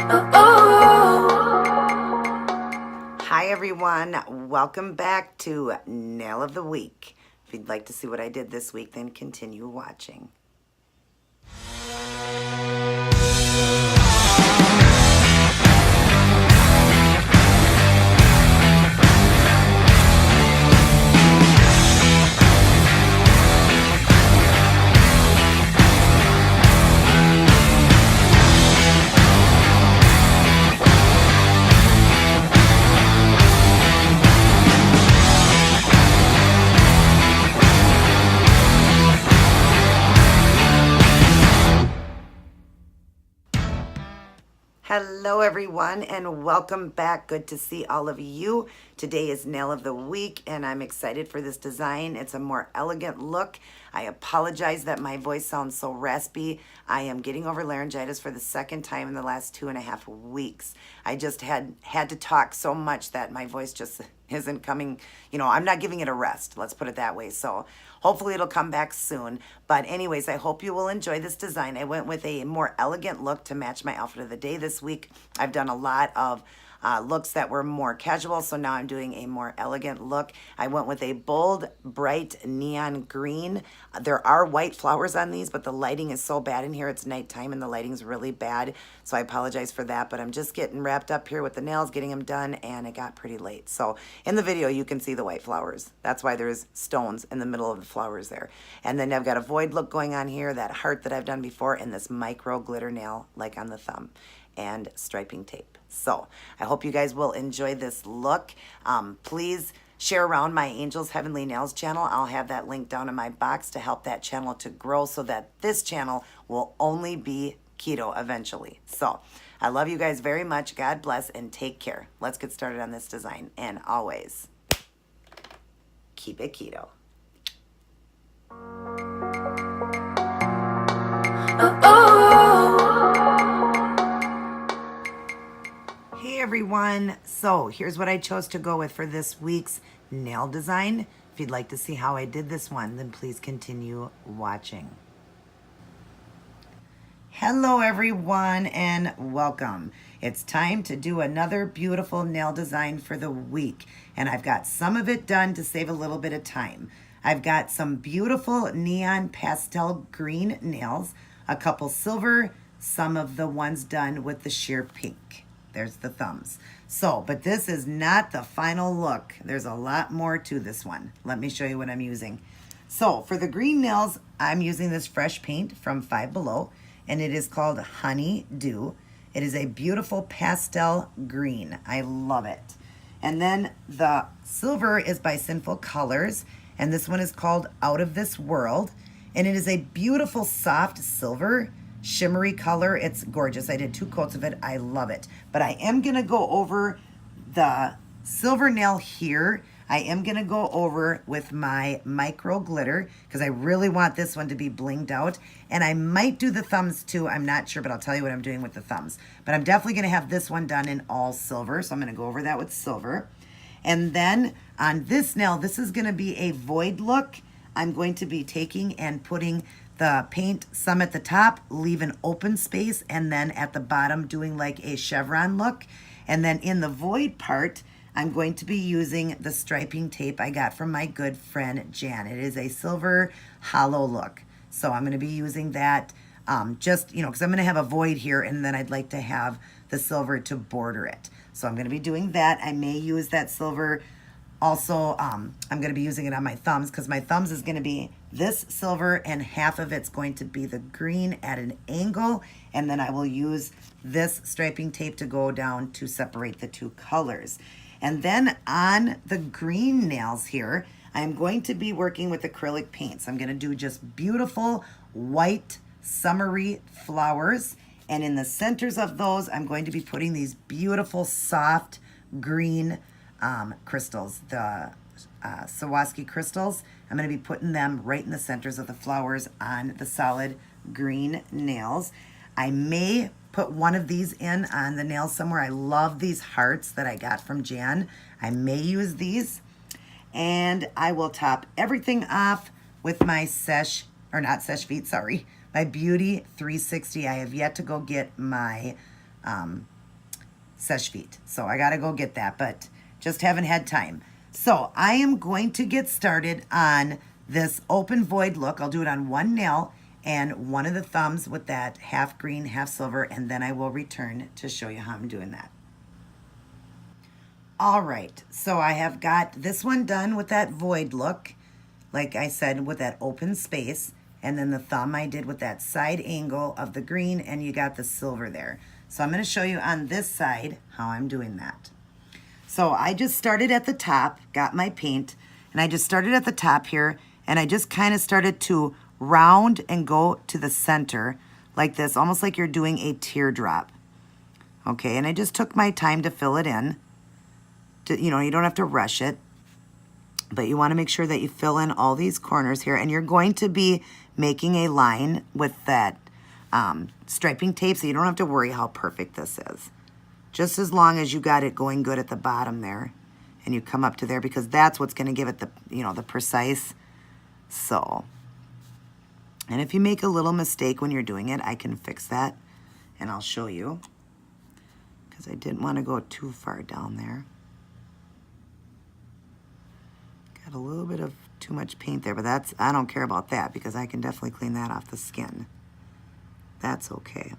Hi everyone, welcome back to Nail of the Week. If you'd like to see what I did this week, then continue watching. Hello everyone and welcome back. Good to see all of you. Today is Nail of the Week and I'm excited for this design. It's a more elegant look. I apologize that my voice sounds so raspy. I am getting over laryngitis for the second time in the last 2.5 weeks. I just had to talk so much that my voice just isn't coming, I'm not giving it a rest. Let's put it that way. So hopefully it'll come back soon. But anyways, I hope you will enjoy this design. I went with a more elegant look to match my outfit of the day this week. I've done a lot of looks that were more casual, so now I'm doing a more elegant look. I went with a bold, bright neon green. There are white flowers on these, but the lighting is so bad in here. It's nighttime and the lighting's really bad, so I apologize for that, but I'm just getting wrapped up here with the nails, getting them done, and it got pretty late. So in the video, you can see the white flowers. That's why there's stones in the middle of the flowers there. And then I've got a void look going on here, that heart that I've done before, and this micro glitter nail like on the thumb, and striping tape. So I hope you guys will enjoy this look. Please share around my Angels Heavenly Nails channel. I'll have that link down in my box to help that channel to grow so that this channel will only be keto eventually. So I love you guys very much. God bless and take care. Let's get started on this design. And always keep it keto. Hey everyone, so here's what I chose to go with for this week's nail design. If you'd like to see how I did this one, then please continue watching. Hello everyone and welcome. It's time to do another beautiful nail design for the week, and I've got some of it done to save a little bit of time. I've got some beautiful neon pastel green nails, a couple silver, some of the ones done with the sheer pink. There's the thumbs. So, but this is not the final look. There's a lot more to this one. Let me show you what I'm using. So for the green nails, I'm using this fresh paint from Five Below, and it is called Honey Dew. It is a beautiful pastel green. I love it. And then the silver is by Sinful Colors, and this one is called Out of This World, and it is a beautiful soft silver shimmery color. It's gorgeous. I did 2 coats of it. I love it. But I am going to go over the silver nail here. I am going to go over with my micro glitter because I really want this one to be blinged out. And I might do the thumbs too. I'm not sure, but I'll tell you what I'm doing with the thumbs. But I'm definitely going to have this one done in all silver. So I'm going to go over that with silver. And then on this nail, this is going to be a void look. I'm going to be taking and putting the paint some at the top, leave an open space, and then at the bottom doing like a chevron look. And then in the void part, I'm going to be using the striping tape I got from my good friend Jan. It is a silver hollow look. So I'm going to be using that just, because I'm going to have a void here, and then I'd like to have the silver to border it. So I'm going to be doing that. I may use that silver. Also, I'm going to be using it on my thumbs because my thumbs is going to be this silver and half of it's going to be the green at an angle. And then I will use this striping tape to go down to separate the 2 colors. And then on the green nails here, I'm going to be working with acrylic paints. I'm going to do just beautiful white summery flowers. And in the centers of those, I'm going to be putting these beautiful soft green crystals, the Swarovski crystals. I'm going to be putting them right in the centers of the flowers on the solid green nails. I may put one of these in on the nails somewhere. I love these hearts that I got from Jan. I may use these. And I will top everything off with my my Beauty 360. I have yet to go get my seche vite. So I got to go get that, but just haven't had time. So I am going to get started on this open void look. I'll do it on one nail and one of the thumbs with that half green, half silver, and then I will return to show you how I'm doing that. All right, so I have got this one done with that void look, like I said, with that open space, and then the thumb I did with that side angle of the green, and you got the silver there. So I'm going to show you on this side how I'm doing that. So I just started at the top, got my paint, and I just started at the top here, and I just kind of started to round and go to the center like this, almost like you're doing a teardrop. Okay, and I just took my time to fill it in. You know, you don't have to rush it, but you want to make sure that you fill in all these corners here, and you're going to be making a line with that striping tape, so you don't have to worry how perfect this is. Just as long as you got it going good at the bottom there, and you come up to there, because that's what's going to give it the, you know, the precise. So, and if you make a little mistake when you're doing it, I can fix that, and I'll show you, because I didn't want to go too far down there. Got a little bit of too much paint there, but that's, I don't care about that because I can definitely clean that off the skin. That's okay.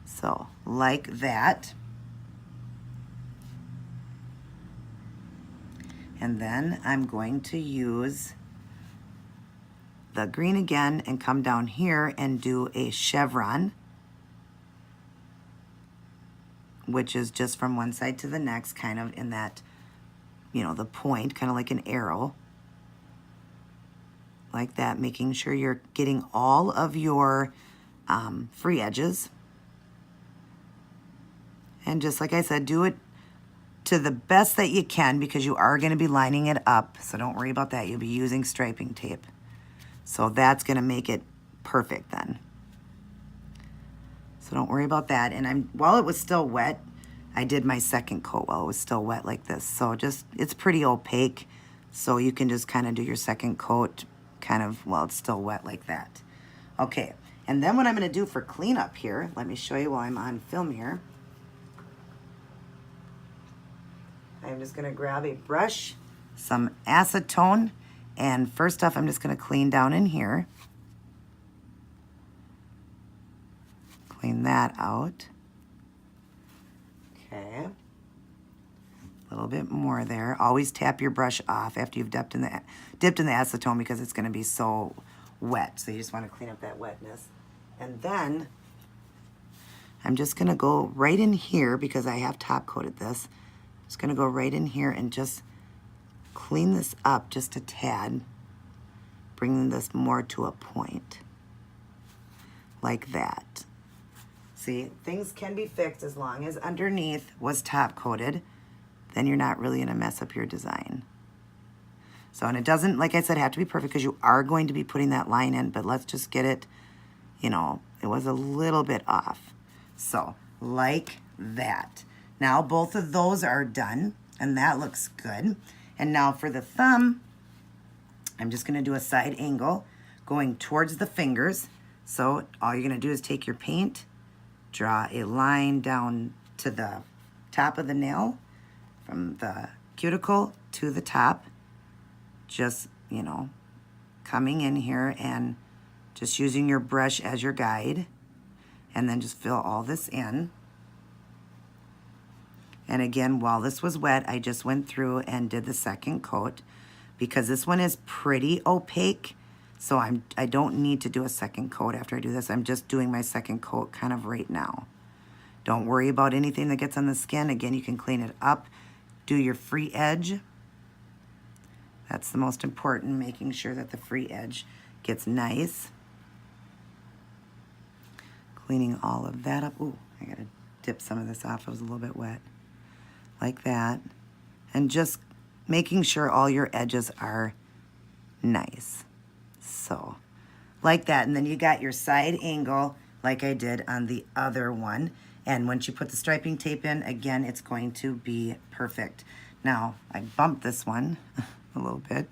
So, like that. And then I'm going to use the green again and come down here and do a chevron, which is just from one side to the next, kind of in that, you know, the point, kind of like an arrow. Like that, making sure you're getting all of your free edges. And just like I said, do it to the best that you can because you are going to be lining it up. So don't worry about that. You'll be using striping tape. So that's going to make it perfect then. So don't worry about that. And while it was still wet, I did my second coat while it was still wet like this. So just, it's pretty opaque. So you can just kind of do your second coat kind of while it's still wet like that. Okay, and then what I'm going to do for cleanup here, let me show you while I'm on film here. I'm just going to grab a brush, some acetone, and first off I'm just going to clean down in here. Clean that out. Okay. A little bit more there. Always tap your brush off after you've dipped in the acetone because it's going to be so wet. So you just want to clean up that wetness. And then I'm just going to go right in here because I have top coated this. Just going to go right in here and just clean this up just a tad, bringing this more to a point, like that. See, things can be fixed as long as underneath was top coated, then you're not really going to mess up your design. So, and it doesn't, like I said, have to be perfect because you are going to be putting that line in, but let's just get it, you know, it was a little bit off. So, like that. Now both of those are done, and that looks good. And now for the thumb, I'm just going to do a side angle going towards the fingers. So all you're going to do is take your paint, draw a line down to the top of the nail, from the cuticle to the top, just, you know, coming in here and just using your brush as your guide, and then just fill all this in. And again, while this was wet, I just went through and did the second coat because this one is pretty opaque. So I don't need to do a second coat after I do this. I'm just doing my second coat kind of right now. Don't worry about anything that gets on the skin. Again, you can clean it up. Do your free edge. That's the most important, making sure that the free edge gets nice. Cleaning all of that up. Ooh, I gotta dip some of this off. It was a little bit wet. Like that, and just making sure all your edges are nice. So, like that, and then you got your side angle like I did on the other one, and once you put the striping tape in, again, it's going to be perfect. Now, I bumped this one a little bit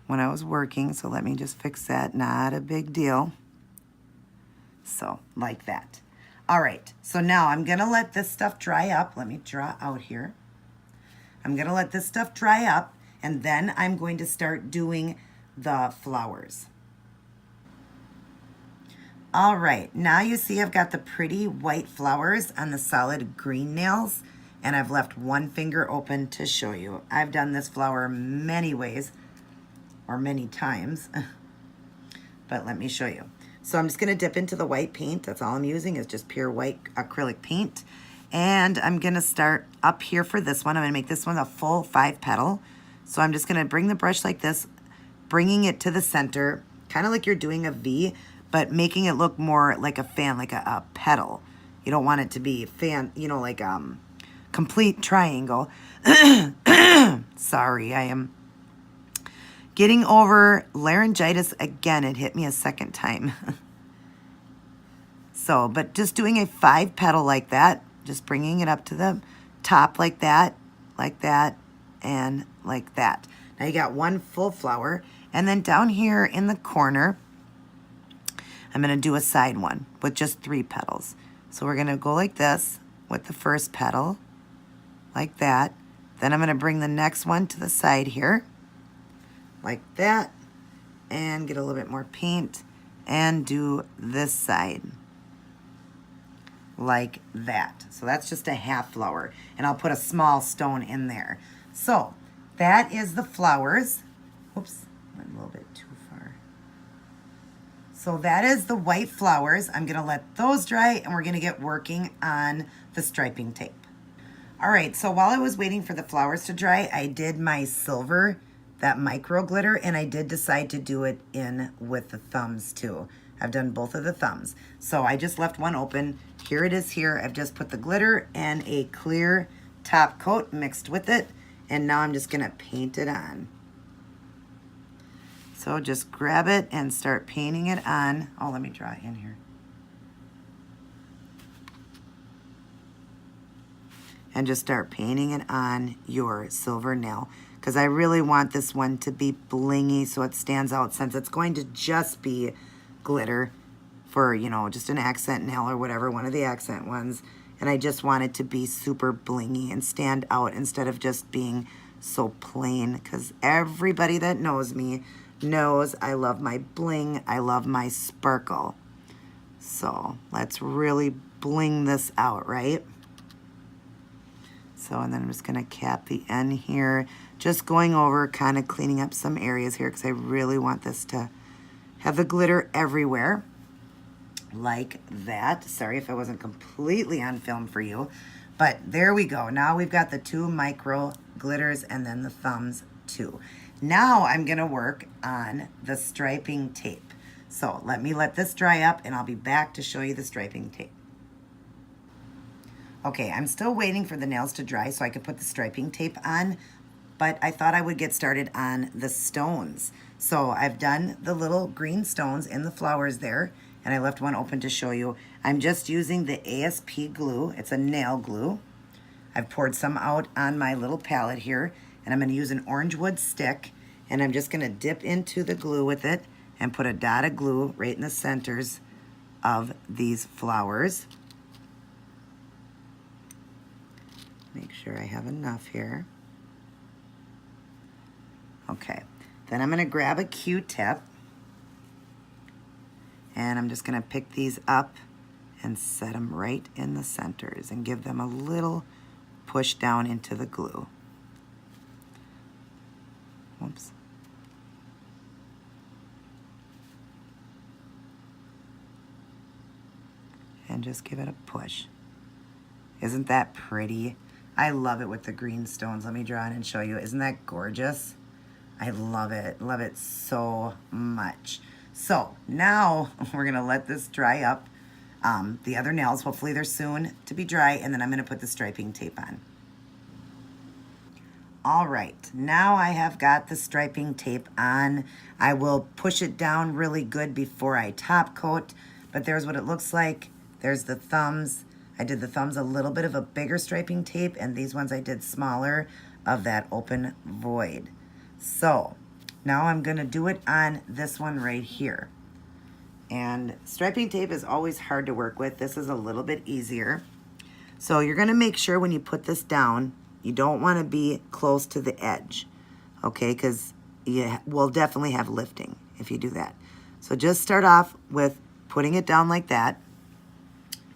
when I was working, so let me just fix that. Not a big deal. So, like that. All right, so now I'm gonna let this stuff dry up. Let me draw out here. I'm gonna let this stuff dry up, and then I'm going to start doing the flowers. All right, now you see I've got the pretty white flowers on the solid green nails, and I've left one finger open to show you. I've done this flower many ways, or many times, but let me show you. So I'm just gonna dip into the white paint. That's all I'm using is just pure white acrylic paint. And I'm gonna start up here for this one. I'm gonna make this one a full 5 petal. So I'm just gonna bring the brush like this, bringing it to the center, kind of like you're doing a V, but making it look more like a fan, like a petal. You don't want it to be fan, you know, like complete triangle. Sorry, I am getting over laryngitis again. It hit me a second time. So, but just doing a 5 petal like that, just bringing it up to the top like that, and like that. Now you got one full flower, and then down here in the corner, I'm gonna do a side one with just 3 petals. So we're gonna go like this with the first petal, like that. Then I'm gonna bring the next one to the side here, like that, and get a little bit more paint and do this side like that. So that's just a half flower, and I'll put a small stone in there. So that is the flowers. Whoops, went a little bit too far. So that is the white flowers. I'm gonna let those dry, and we're gonna get working on the striping tape. All right, so while I was waiting for the flowers to dry, I did my silver, that micro glitter, and I did decide to do it in with the thumbs too. I've done both of the thumbs. So I just left one open. Here it is here. I've just put the glitter and a clear top coat mixed with it, and now I'm just gonna paint it on. So just grab it and start painting it on. Oh, let me draw it in here. And just start painting it on your silver nail, because I really want this one to be blingy so it stands out, since it's going to just be glitter for, you know, just an accent nail or whatever, one of the accent ones. And I just want it to be super blingy and stand out instead of just being so plain, because everybody that knows me knows I love my bling, I love my sparkle. So let's really bling this out, right? So, and then I'm just gonna cap the end here, just going over, kind of cleaning up some areas here, because I really want this to have the glitter everywhere, like that. Sorry if I wasn't completely on film for you, but there we go. Now we've got the 2 micro glitters and then the thumbs too. Now I'm gonna work on the striping tape. So let this dry up, and I'll be back to show you the striping tape. Okay, I'm still waiting for the nails to dry so I could put the striping tape on, but I thought I would get started on the stones. So I've done the little green stones in the flowers there, and I left one open to show you. I'm just using the ASP glue. It's a nail glue. I've poured some out on my little palette here, and I'm gonna use an orange wood stick, and I'm just gonna dip into the glue with it and put a dot of glue right in the centers of these flowers. Make sure I have enough here. Okay, then I'm gonna grab a Q-tip, and I'm just gonna pick these up and set them right in the centers and give them a little push down into the glue. Whoops. And just give it a push. Isn't that pretty? I love it with the green stones. Let me draw it and show you. Isn't that gorgeous? I love it so much. So now we're gonna let this dry up. The other nails, hopefully they're soon to be dry, and then I'm gonna put the striping tape on. All right, now I have got the striping tape on. I will push it down really good before I top coat, but there's what it looks like. There's the thumbs. I did the thumbs a little bit of a bigger striping tape, and these ones I did smaller of that open void. So now I'm gonna do it on this one right here. And striping tape is always hard to work with. This is a little bit easier. So you're gonna make sure when you put this down, you don't wanna be close to the edge, okay? Because you will definitely have lifting if you do that. So just start off with putting it down like that.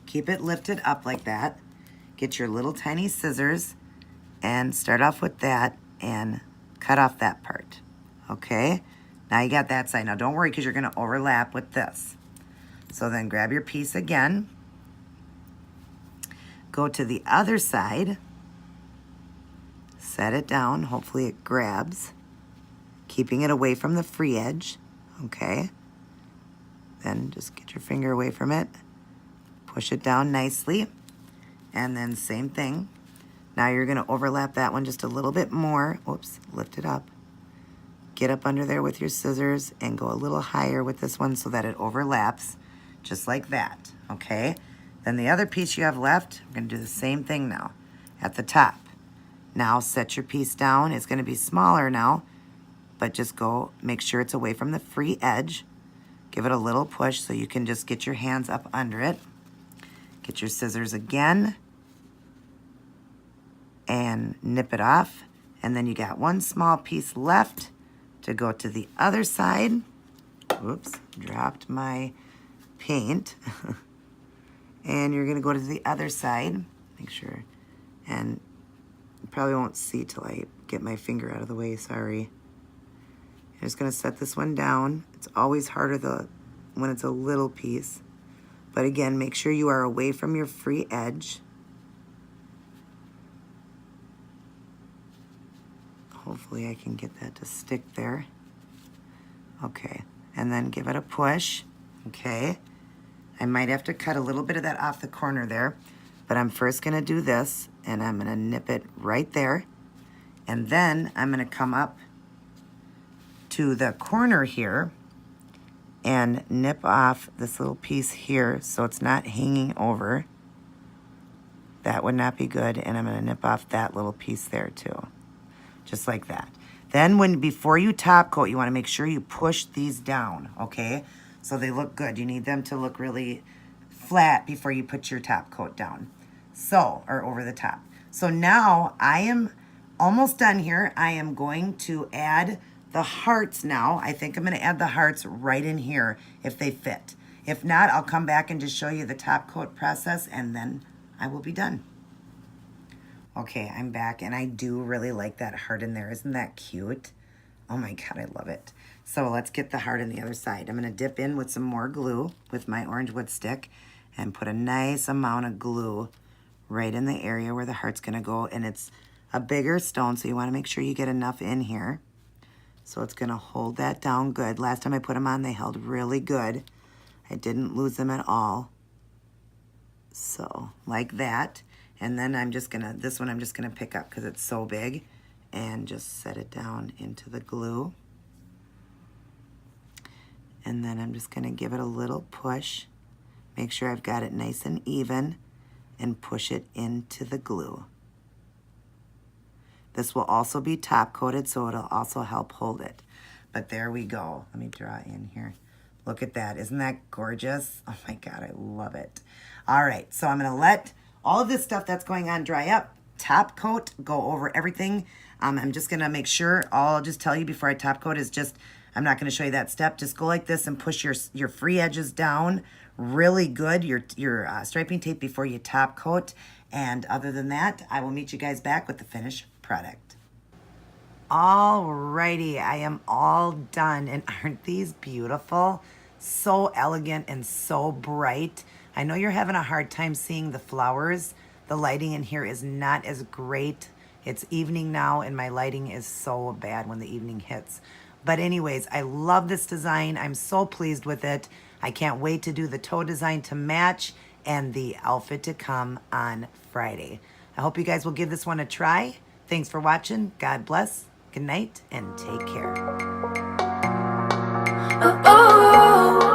Keep it lifted up like that. Get your little tiny scissors and start off with that and cut off that part, okay? Now you got that side. Now don't worry because you're gonna overlap with this. So then grab your piece again, go to the other side, set it down, hopefully it grabs, keeping it away from the free edge, okay? Then just get your finger away from it, push it down nicely, and then same thing. Now you're gonna overlap that one just a little bit more. Oops, lift it up. Get up under there with your scissors and go a little higher with this one so that it overlaps, just like that, okay? Then the other piece you have left, we're gonna do the same thing now at the top. Now set your piece down. It's gonna be smaller now, but just go, make sure it's away from the free edge. Give it a little push so you can just get your hands up under it. Get your scissors again and nip it off. And then you got one small piece left to go to the other side. Oops, dropped my paint. And you're gonna go to the other side, make sure, and you probably won't see till I get my finger out of the way, sorry. I'm just gonna set this one down. It's always harder when it's a little piece. But again, make sure you are away from your free edge. Hopefully I can get that to stick there. Okay, and then give it a push, okay? I might have to cut a little bit of that off the corner there, but I'm first gonna do this, and I'm gonna nip it right there, and then I'm gonna come up to the corner here and nip off this little piece here so it's not hanging over. That would not be good, and I'm gonna nip off that little piece there too. Just like that. Then before you top coat, you wanna make sure you push these down, okay? So they look good. You need them to look really flat before you put your top coat down. So, or over the top. So now I am almost done here. I am going to add the hearts now. I think I'm gonna add the hearts right in here if they fit. If not, I'll come back and just show you the top coat process and then I will be done. Okay, I'm back and I do really like that heart in there. Isn't that cute? Oh my God, I love it. So let's get the heart on the other side. I'm gonna dip in with some more glue with my orange wood stick and put a nice amount of glue right in the area where the heart's gonna go. And it's a bigger stone, so you wanna make sure you get enough in here. So it's gonna hold that down good. Last time I put them on, they held really good. I didn't lose them at all. So like that. And then this one I'm just gonna pick up because it's so big and just set it down into the glue. And then I'm just gonna give it a little push. Make sure I've got it nice and even and push it into the glue. This will also be top coated, so it'll also help hold it. But there we go. Let me draw in here. Look at that, isn't that gorgeous? Oh my God, I love it. All right, so I'm gonna let all of this stuff that's going on dry up, top coat, go over everything. I'm just gonna make sure, all I'll just tell you before I top coat is just, I'm not gonna show you that step, just go like this and push your free edges down really good, your striping tape before you top coat. And other than that, I will meet you guys back with the finished product. Alrighty, I am all done, and aren't these beautiful? So elegant and so bright. I know you're having a hard time seeing the flowers. The lighting in here is not as great. It's evening now, and my lighting is so bad when the evening hits. But anyways, I love this design. I'm so pleased with it. I can't wait to do the toe design to match and the outfit to come on Friday. I hope you guys will give this one a try. Thanks for watching. God bless. Good night and take care. Oh, oh, oh.